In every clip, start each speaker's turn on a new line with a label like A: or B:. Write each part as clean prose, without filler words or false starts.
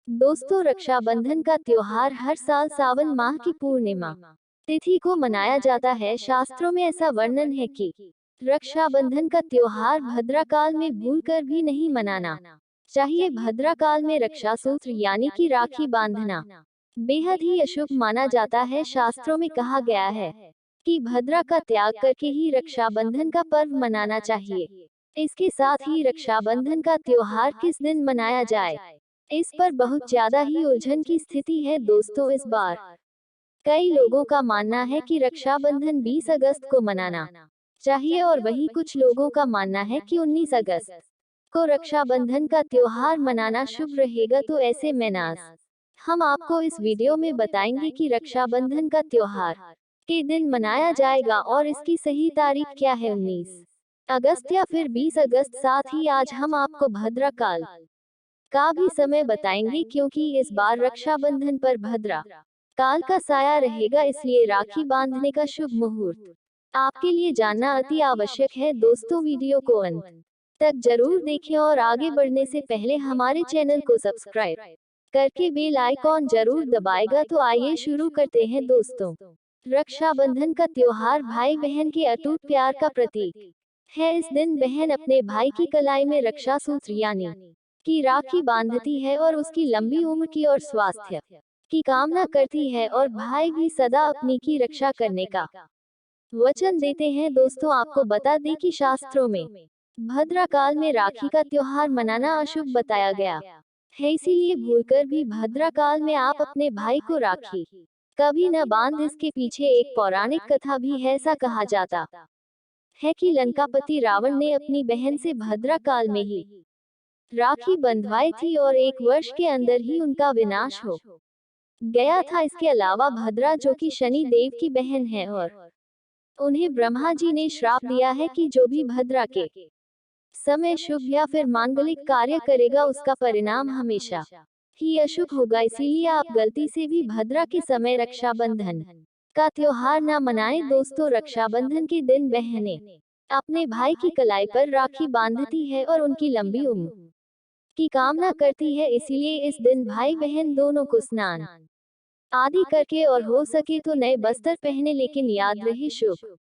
A: दोस्तों, रक्षाबंधन का त्योहार हर साल सावन माह की पूर्णिमा तिथि को मनाया जाता है। शास्त्रों में ऐसा वर्णन है कि रक्षाबंधन का त्योहार भद्रा काल में भूलकर भी नहीं मनाना चाहिए। भद्रा काल में रक्षा सूत्र यानी कि राखी बांधना बेहद ही अशुभ माना जाता है। शास्त्रों में कहा गया है कि भद्रा का त्याग करके ही रक्षाबंधन का पर्व मनाना चाहिए। इसके साथ ही रक्षाबंधन का त्योहार किस दिन मनाया जाए, इस पर बहुत ज्यादा ही उलझन की स्थिति है। दोस्तों, इस बार कई लोगों का मानना है कि रक्षाबंधन 20 अगस्त को मनाना चाहिए और वहीं कुछ लोगों का मानना है कि 19 अगस्त को रक्षाबंधन का त्योहार मनाना शुभ रहेगा। तो ऐसे में हम आपको इस वीडियो में बताएंगे कि रक्षाबंधन का त्योहार के दिन मनाया जाएगा और इसकी सही तारीख क्या है, 19 अगस्त या फिर 20 अगस्त। साथ ही आज हम आपको भद्रा काल का भी समय बताएंगे, क्योंकि इस बार रक्षाबंधन पर भद्रा काल का साया रहेगा, इसलिए राखी बांधने का शुभ मुहूर्त आपके लिए जानना अति आवश्यक है। दोस्तों, वीडियो को अंत तक जरूर देखें और आगे बढ़ने से पहले हमारे चैनल को सब्सक्राइब करके बेल आइकॉन जरूर दबाएगा। तो आइए शुरू करते हैं। दोस्तों, रक्षाबंधन का त्योहार भाई बहन के अटूट प्यार का प्रतीक है। इस दिन बहन अपने भाई की कलाई में रक्षा सूत्र यानी की राखी बांधती है और उसकी लंबी उम्र की और स्वास्थ्य की कामना करती है, और भाई भी सदा अपनी की रक्षा करने का वचन देते हैं। दोस्तों, आपको बता दें कि शास्त्रों में भद्रा काल में राखी का त्योहार मनाना अशुभ बताया गया है, इसीलिए भूलकर भी भद्रा काल में आप अपने भाई को राखी कभी न बांध। इसके पीछे एक पौराणिक कथा भी है। ऐसा कहा जाता है कि लंकापति रावण ने अपनी बहन से भद्रा काल में ही राखी बंधवाई थी और 1 वर्ष के अंदर ही उनका विनाश हो गया था। इसके अलावा भद्रा, जो कि शनि देव की बहन है, और उन्हें ब्रह्मा जी ने श्राप दिया है कि जो भी भद्रा के समय शुभ या फिर मांगलिक कार्य करेगा, उसका परिणाम हमेशा ही अशुभ होगा। इसीलिए आप गलती से भी भद्रा के समय रक्षाबंधन का त्योहार न मनाएं। दोस्तों, रक्षाबंधन के दिन बहनें अपने भाई की कलाई पर राखी बांधती है और उनकी लंबी उम्र की कामना करती है। इसीलिए इस दिन भाई बहन दोनों को स्नान आदि करके और हो सके तो नए वस्त्र पहने, लेकिन याद रहे शुभ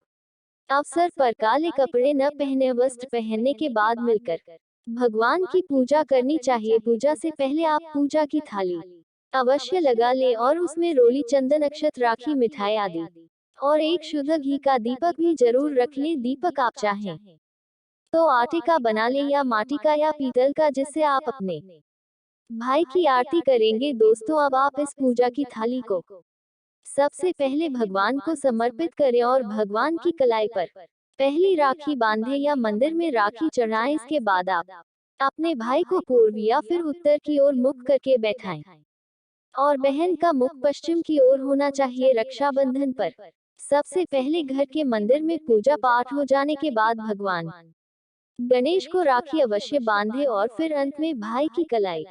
A: अवसर पर काले कपड़े न पहने। वस्त्र पहनने के बाद मिलकर भगवान की पूजा करनी चाहिए। पूजा से पहले आप पूजा की थाली अवश्य लगा ले और उसमें रोली, चंदन, अक्षत, राखी, मिठाई आदि और एक शुद्ध घी का दीपक भी जरूर रख ले। दीपक आप चाहें तो आटे का बना ले या माटी का या पीतल का, जिससे आप अपने भाई की आरती करेंगे। दोस्तों, अब आप इस पूजा की थाली को सबसे पहले भगवान को समर्पित करें और भगवान की कलाई पर पहली राखी बांधे या मंदिर में राखी चढ़ाएं। इसके बाद आप अपने भाई को पूर्व या फिर उत्तर की ओर मुख करके बैठाएं और बहन का मुख पश्चिम की ओर होना चाहिए। रक्षाबंधन पर सबसे पहले घर के मंदिर में पूजा पाठ हो जाने के बाद भगवान गणेश को राखी अवश्य बांधे और फिर अंत में भाई की कलाई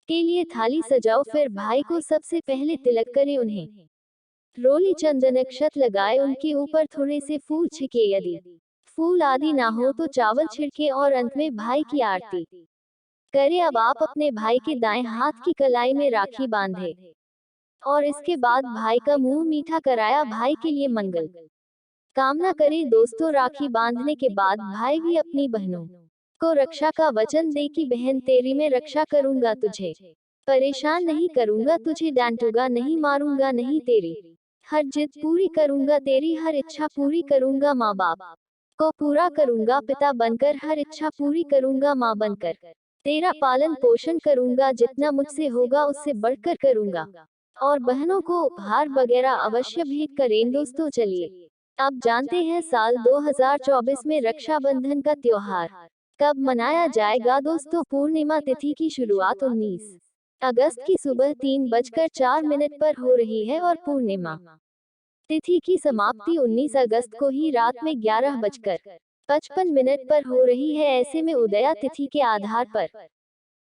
A: के लिए थाली सजाओ। फिर भाई को सबसे पहले तिलक करें, उन्हें रोली, चंदन, अक्षत लगाए, उनके ऊपर थोड़े से फूल छिड़के। यदि फूल आदि ना हो तो चावल छिड़के और अंत में भाई की आरती करें। अब आप अपने भाई के दाएं हाथ की कलाई में राखी बांधे और इसके बाद भाई का मुंह मीठा कराया, भाई के लिए मंगल कामना करें। दोस्तों, राखी बांधने के बाद भाई भी अपनी बहनों को रक्षा का वचन दे कि बहन, तेरी मैं रक्षा करूंगा, तुझे परेशान नहीं करूंगा, तुझे डांटूंगा नहीं, मारूंगा नहीं, तेरी हर जिद पूरी करूंगा, तेरी हर इच्छा पूरी करूंगा, माँ बाप को पूरा करूंगा, पिता बनकर हर इच्छा पूरी करूंगा, माँ बनकर तेरा पालन पोषण करूंगा, जितना मुझसे होगा उससे बढ़कर करूंगा, और बहनों को उपहार वगैरह अवश्य भेंट करें। दोस्तों, चलिए अब जानते हैं साल 2024 में रक्षाबंधन का त्योहार कब मनाया जाएगा। दोस्तों, पूर्णिमा तिथि की शुरुआत 19 अगस्त की सुबह 3:04 पर हो रही है और पूर्णिमा तिथि की समाप्ति 19 अगस्त को ही रात में 11:55 पर हो रही है। ऐसे में उदया तिथि के आधार पर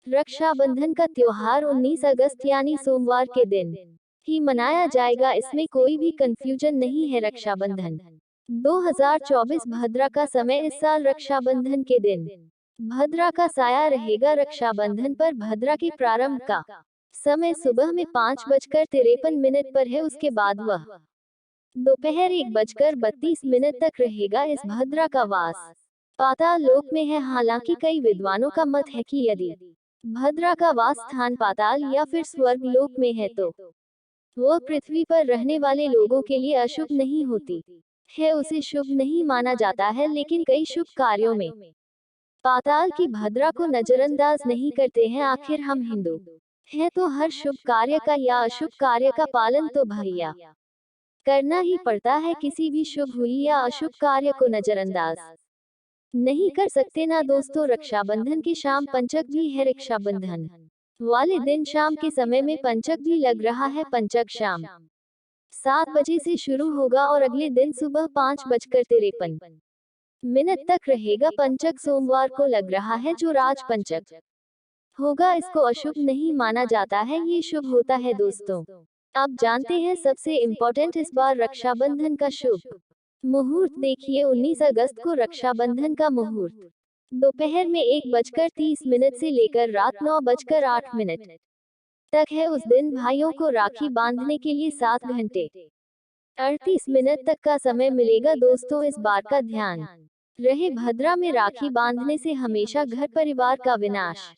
A: रक्षाबंधन का त्योहार 19 अगस्त यानी सोमवार के दिन ही मनाया जाएगा। इसमें कोई भी कंफ्यूजन नहीं है। रक्षाबंधन 2024 भद्रा का समय। इस साल रक्षाबंधन के दिन भद्रा का साया रहेगा। रक्षाबंधन पर भद्रा के प्रारंभ का समय सुबह में 5:53 पर है। उसके बाद वह दोपहर 1:32 तक रहेगा। इस भद्रा का वास पाताल लोक में है। हालांकि कई विद्वानों का मत है कि यदि भद्रा का वास स्थान पाताल या फिर स्वर्ग लोक में है तो वह पृथ्वी पर रहने वाले लोगों के लिए अशुभ नहीं होती है, उसे शुभ नहीं माना जाता है। लेकिन कई शुभ कार्यों में पाताल की भद्रा को नजरअंदाज नहीं करते हैं। आखिर हम हिंदू हैं तो हर शुभ कार्य का या अशुभ कार्य का पालन तो भैया करना ही पड़ता है। किसी भी शुभ हुई या अशुभ कार्य को नजरअंदाज नहीं कर सकते ना दोस्तों। रक्षाबंधन की शाम पंचक भी है। रक्षाबंधन वाले दिन शाम के समय में पंचक भी लग रहा है। पंचक शाम 7 बजे से शुरू होगा और अगले दिन सुबह 5:53 तक रहेगा। पंचक सोमवार को लग रहा है जो राज पंचक होगा। इसको अशुभ नहीं माना जाता है, ये शुभ होता है दोस्तों। आप जानते हैं सबसे इम्पोर्टेंट इस बार रक्षाबंधन का शुभ मुहूर्त देखिए। 19 अगस्त को रक्षाबंधन का मुहूर्त दोपहर में 1:30 से लेकर रात 9:08 तक है। उस दिन भाइयों को राखी बांधने के लिए 7 घंटे 38 मिनट तक का समय मिलेगा दोस्तों। इस बार का ध्यान रहे, भद्रा में राखी बांधने से हमेशा घर परिवार का विनाश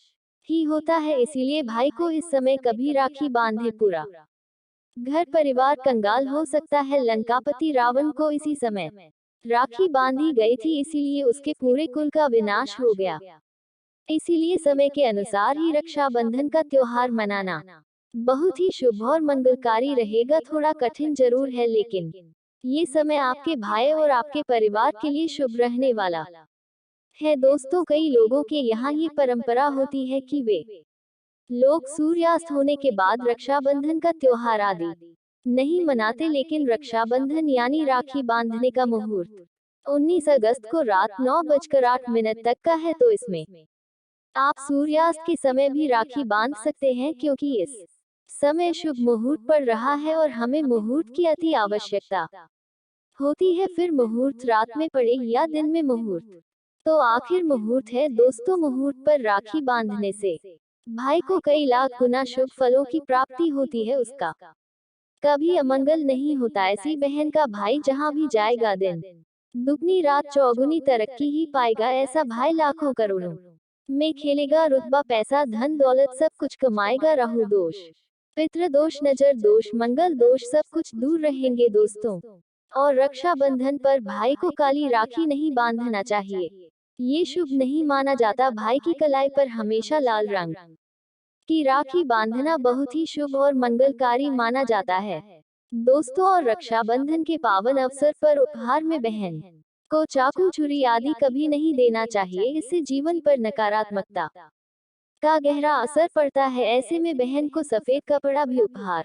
A: ही होता है। इसीलिए भाई को इस समय कभी राखी बांधे, पूरा घर परिवार कंगाल हो सकता है। लंकापति रावण को इसी समय राखी बांधी गई थी, इसीलिए उसके पूरे कुल का विनाश हो गया। इसीलिए समय के अनुसार ही रक्षाबंधन का त्योहार मनाना बहुत ही शुभ और मंगलकारी रहेगा। थोड़ा कठिन जरूर है, लेकिन ये समय आपके भाई और आपके परिवार के लिए शुभ रहने वाला है दोस्तों। कई लोगों के यहाँ ये परंपरा होती है कि वे लोग सूर्यास्त होने के बाद रक्षाबंधन का त्योहार आदि नहीं मनाते, लेकिन रक्षाबंधन यानी राखी बांधने का मुहूर्त 19 अगस्त को रात 9:08 तक का है। तो इसमें आप सूर्यास्त के समय भी राखी बांध सकते हैं, क्योंकि इस समय शुभ मुहूर्त पड़ रहा है और हमें मुहूर्त की अति आवश्यकता होती है। फिर मुहूर्त रात में पड़े या दिन में मुहूर्त तो आखिर मुहूर्त है दोस्तों। मुहूर्त पर राखी बांधने से भाई को कई लाख गुना शुभ फलों की प्राप्ति होती है, उसका कभी अमंगल नहीं होता। ऐसी बहन का भाई जहाँ भी जाएगा दिन दुगनी रात चौगुनी तरक्की ही पाएगा। ऐसा भाई लाखों करोड़ों में खेलेगा, रुतबा पैसा धन दौलत सब कुछ कमाएगा। राहु दोष, पितृ दोष, नजर दोष, मंगल दोष सब कुछ दूर रहेंगे दोस्तों। और रक्षाबंधन पर भाई को काली राखी नहीं बांधना चाहिए, ये शुभ नहीं माना जाता। भाई की कलाई पर हमेशा लाल रंग की राखी बांधना बहुत ही शुभ और मंगलकारी माना जाता है दोस्तों। और रक्षाबंधन के पावन अवसर पर उपहार में बहन को चाकू छुरी आदि कभी नहीं देना चाहिए, इससे जीवन पर नकारात्मकता का गहरा असर पड़ता है। ऐसे में बहन को सफेद कपड़ा भी उपहार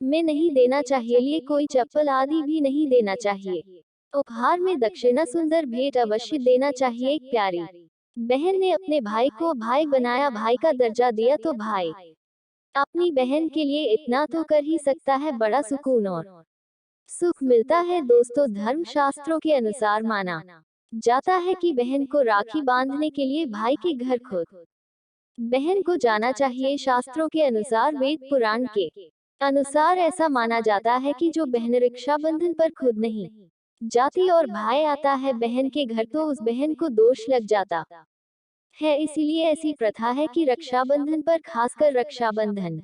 A: में नहीं देना चाहिए, लिए कोई चप्पल आदि भी नहीं देना चाहिए। उपहार में दक्षिणा सुंदर भेंट अवश्य देना चाहिए। एक प्यारी बहन ने अपने भाई को भाई बनाया, भाई का दर्जा दिया, तो भाई अपनी बहन के लिए इतना तो कर ही सकता है। बड़ा सुकून और सुख मिलता है दोस्तों। धर्म शास्त्रों के अनुसार माना जाता है कि बहन को राखी बांधने के लिए भाई के घर खुद बहन को जाना चाहिए। शास्त्रों के अनुसार, वेद पुराण के अनुसार ऐसा माना जाता है कि जो बहन रक्षाबंधन पर खुद नहीं जाती और भाई आता है बहन के घर, तो उस बहन को दोष लग जाता है। इसीलिए ऐसी प्रथा है कि रक्षाबंधन पर, खासकर रक्षाबंधन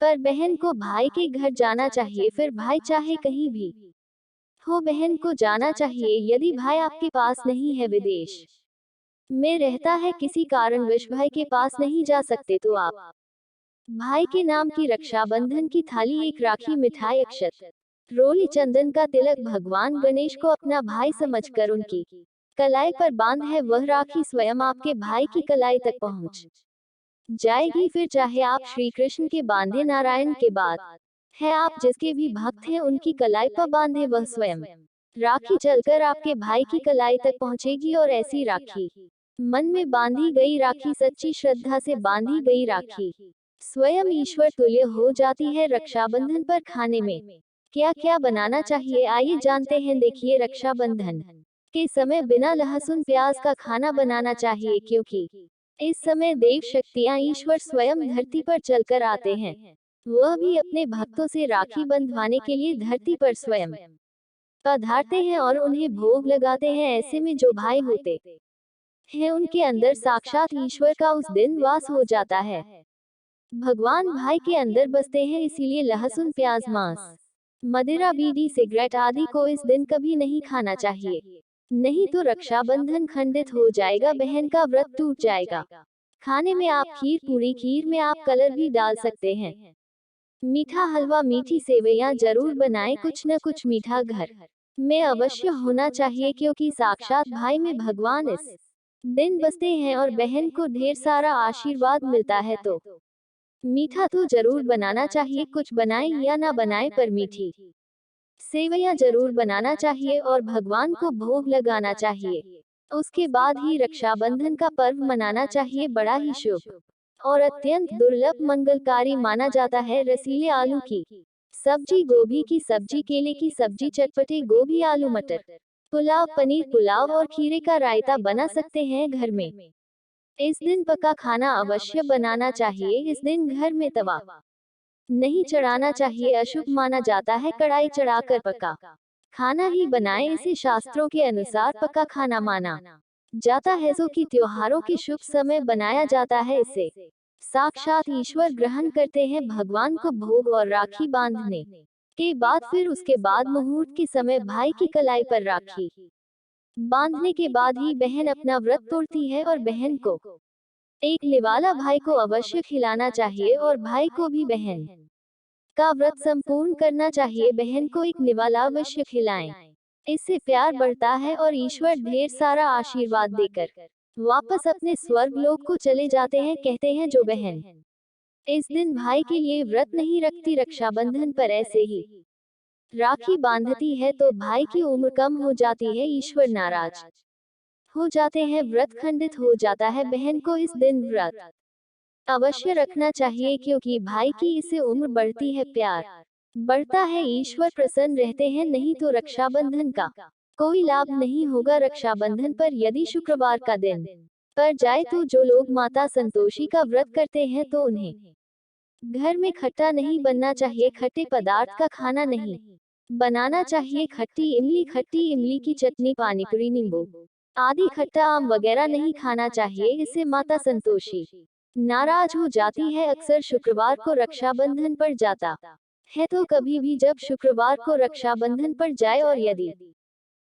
A: पर बहन को भाई के घर जाना चाहिए। फिर भाई चाहे कहीं भी हो, बहन को जाना चाहिए। यदि भाई आपके पास नहीं है, विदेश में रहता है, किसी कारणवश भाई के पास नहीं जा सकते, तो आप भाई के नाम की रक्षाबंधन की थाली, एक राखी, मिठाई, अक्षत, रोली, चंदन का तिलक भगवान गणेश को अपना भाई समझकर उनकी कलाई पर बांध है। वह राखी स्वयं आपके भाई की कलाई तक पहुंच जाएगी। फिर चाहे आप श्री कृष्ण के बांधे, नारायण के बाद है, आप जिसके भी भक्त हैं उनकी कलाई पर बांधे, वह स्वयं राखी चलकर आपके भाई की कलाई तक पहुंचेगी। और ऐसी राखी, मन में बांधी गई राखी, सच्ची श्रद्धा से बांधी गई राखी स्वयं ईश्वर तुल्य हो जाती है। रक्षाबंधन पर खाने में क्या क्या बनाना चाहिए, आइए जानते हैं। देखिए, रक्षाबंधन के समय बिना लहसुन प्याज का खाना बनाना चाहिए, क्योंकि इस समय देव शक्तियां ईश्वर स्वयं धरती पर चलकर आते हैं। वह भी अपने भक्तों से राखी बंधवाने के लिए धरती पर स्वयं पधारते हैं और उन्हें भोग लगाते हैं। ऐसे में जो भाई होते हैं उनके अंदर साक्षात ईश्वर का उस दिन वास हो जाता है। भगवान भाई के अंदर बसते हैं, इसीलिए लहसुन, प्याज, मांस, मदिरा, बीड़ी, सिगरेट आदि को इस दिन कभी नहीं खाना चाहिए। नहीं तो रक्षाबंधन खंडित हो जाएगा, बहन का व्रत टूट जाएगा। खाने में आप खीर में आप कलर भी डाल सकते हैं। मीठा हलवा, मीठी सेवइयां जरूर बनाएं। कुछ न कुछ मीठा घर में अवश्य होना चाहिए, क्योंकि साक्षात भाई में भगवान इस दिन बसते हैं और बहन को ढेर सारा आशीर्वाद मिलता है। तो मीठा तो जरूर बनाना चाहिए, कुछ बनाए या ना बनाए पर मीठी सेवइयां जरूर बनाना चाहिए और भगवान को भोग लगाना चाहिए। उसके बाद ही रक्षाबंधन का पर्व मनाना चाहिए। बड़ा ही शुभ और अत्यंत दुर्लभ मंगलकारी माना जाता है। रसीले आलू की सब्जी, गोभी की सब्जी, केले की सब्जी, चटपटे गोभी, आलू मटर पुलाव, पनीर पुलाव और खीरे का रायता बना सकते हैं घर में। इस दिन पका खाना अवश्य बनाना चाहिए। इस दिन घर में तवा नहीं चढ़ाना चाहिए, अशुभ माना जाता है। कढ़ाई चढ़ाकर पका खाना ही बनाएं, इसे शास्त्रों के अनुसार पका खाना माना जाता है। जो कि त्योहारों के शुभ समय बनाया जाता है, इसे साक्षात ईश्वर ग्रहण करते हैं। भगवान को भोग और राखी बांधने के बाद फिर उसके बाद मुहूर्त के समय भाई की कलाई पर राखी बांधने के बाद ही बहन अपना व्रत तोड़ती है और बहन को एक निवाला भाई को अवश्य खिलाना चाहिए और भाई को भी बहन का व्रत संपूर्ण करना चाहिए। बहन को एक निवाला अवश्य खिलाएं, इससे प्यार बढ़ता है और ईश्वर ढेर सारा आशीर्वाद देकर वापस अपने स्वर्ग लोक को चले जाते हैं। कहते हैं जो बहन इस दिन भाई के लिए व्रत नहीं रखती, रक्षाबंधन पर ऐसे ही राखी बांधती है, तो भाई की उम्र कम हो जाती है, ईश्वर नाराज हो जाते हैं, व्रत खंडित हो जाता है। बहन को इस दिन व्रत अवश्य रखना चाहिए, क्योंकि भाई की इससे उम्र बढ़ती है, प्यार बढ़ता है, ईश्वर प्रसन्न रहते हैं। नहीं तो रक्षाबंधन का कोई लाभ नहीं होगा। रक्षाबंधन पर यदि शुक्रवार का दिन पर जाए तो जो लोग माता संतोषी का व्रत करते हैं तो उन्हें घर में खट्टा नहीं बनना चाहिए, खट्टे पदार्थ का खाना नहीं बनाना चाहिए। खट्टी इमली की चटनी, पानीपुरी, नींबू आदि खट्टा आम वगैरह नहीं खाना चाहिए, इससे माता संतोषी नाराज हो जाती है। अक्सर शुक्रवार को रक्षाबंधन पर जाता है, तो कभी भी जब शुक्रवार को रक्षाबंधन पर जाए और यदि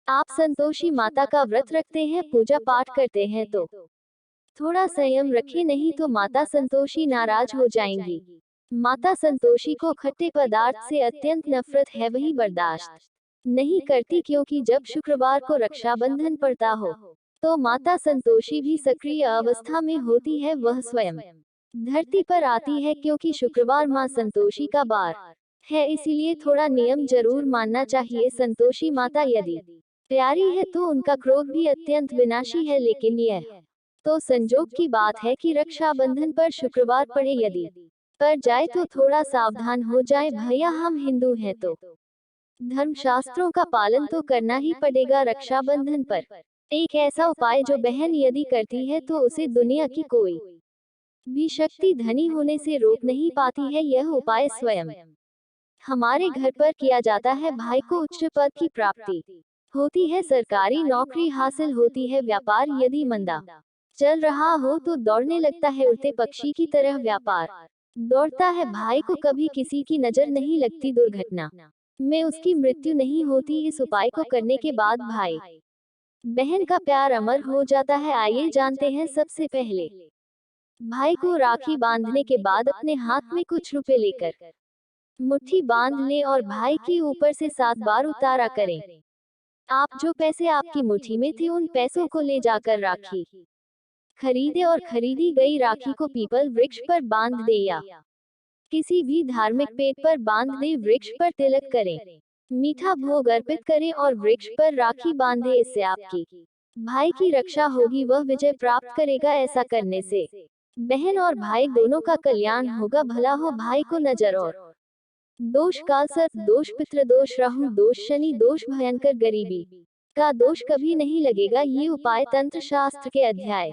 A: आप संतोषी माता का व्रत रखते हैं, पूजा पाठ करते हैं, तो थोड़ा संयम रखें, नहीं तो माता संतोषी नाराज हो जाएंगी। माता संतोषी को खट्टे पदार्थ से अत्यंत नफरत है, वही बर्दाश्त नहीं करती, क्योंकि जब शुक्रवार को रक्षाबंधन पड़ता हो तो माता संतोषी भी सक्रिय अवस्था में होती है, वह स्वयं धरती पर आती है, क्योंकि शुक्रवार मां संतोषी का बार है, इसीलिए थोड़ा नियम जरूर मानना चाहिए। संतोषी माता यदि प्यारी है तो उनका क्रोध भी अत्यंत विनाशी है, लेकिन यह तो संजोग की बात है कि रक्षाबंधन पर शुक्रवार पड़े, यदि पर जाए तो थोड़ा सावधान हो जाए। भैया हम हिंदू हैं तो धर्मशास्त्रों का पालन तो करना ही पड़ेगा। रक्षाबंधन पर एक ऐसा उपाय जो बहन यदि करती है तो उसे दुनिया की कोई भी शक्ति धनी होने से रोक नहीं पाती है। यह उपाय स्वयं हमारे घर पर किया जाता है। भाई को उच्च पद की प्राप्ति होती है, सरकारी नौकरी हासिल होती है, व्यापार यदि मंदा चल रहा हो तो दौड़ने लगता है, उड़ते पक्षी की तरह व्यापार दौड़ता है। भाई को कभी किसी की नजर नहीं लगती, दुर्घटना में उसकी मृत्यु नहीं होती। इस उपाय को करने के बाद भाई बहन का प्यार अमर हो जाता है। आइए जानते हैं। सबसे पहले भाई को राखी बांधने के बाद अपने हाथ में कुछ रुपए लेकर मुट्ठी बांध लें और भाई के ऊपर से 7 बार उतारा करें। आप जो पैसे आपकी मुट्ठी में थे उन पैसों को ले जाकर राखी खरीदे और खरीदी गई राखी को पीपल वृक्ष पर बांध दे या किसी भी धार्मिक पेड़ पर बांध दे। वृक्ष पर तिलक करें, मीठा भोग अर्पित करें और वृक्ष पर राखी बांधे। इससे आपकी भाई की रक्षा होगी, वह विजय प्राप्त करेगा। ऐसा करने से बहन और भाई दोनों का कल्याण होगा, भला हो। भाई को नजर और दोष, काल सर्प दोष, पितृ दोष, राहु दोष, शनि दोष, भयंकर गरीबी का दोष कभी नहीं लगेगा। ये उपाय तंत्र शास्त्र के अध्याय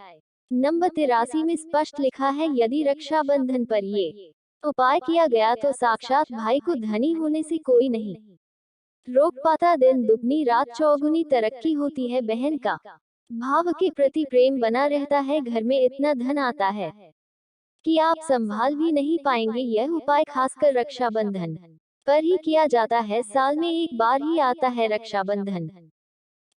A: नंबर 83 में स्पष्ट लिखा है, यदि रक्षाबंधन पर ये उपाय किया गया तो साक्षात भाई को धनी होने से कोई नहीं रोक पाता। दिन दुगनी रात चौगुनी तरक्की होती है। बहन का भाव के प्रति प्रेम बना रहता है। घर में इतना धन आता है कि आप संभाल भी नहीं पाएंगे। यह उपाय खासकर रक्षाबंधन पर ही किया जाता है। साल में एक बार ही आता है रक्षाबंधन।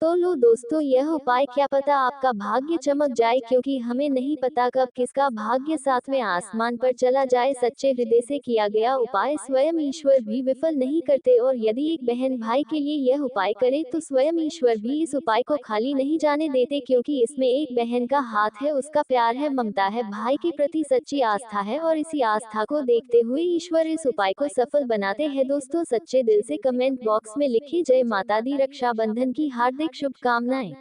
A: तो लो दोस्तों, यह उपाय क्या पता आपका भाग्य चमक जाए, क्योंकि हमें नहीं पता कब किसका भाग्य सातवें आसमान पर चला जाए। सच्चे हृदय से किया गया उपाय स्वयं ईश्वर भी विफल नहीं करते। और यदि एक बहन भाई के लिए यह उपाय करे तो स्वयं ईश्वर भी इस उपाय को खाली नहीं जाने देते, क्योंकि इसमें एक बहन का हाथ है, उसका प्यार है, ममता है, भाई के प्रति सच्ची आस्था है, और इसी आस्था को देखते हुए ईश्वर इस उपाय को सफल बनाते हैं। दोस्तों, सच्चे दिल से कमेंट बॉक्स में लिखिए जय माता दी। रक्षाबंधन की हार्दिक शुभकामनाएं।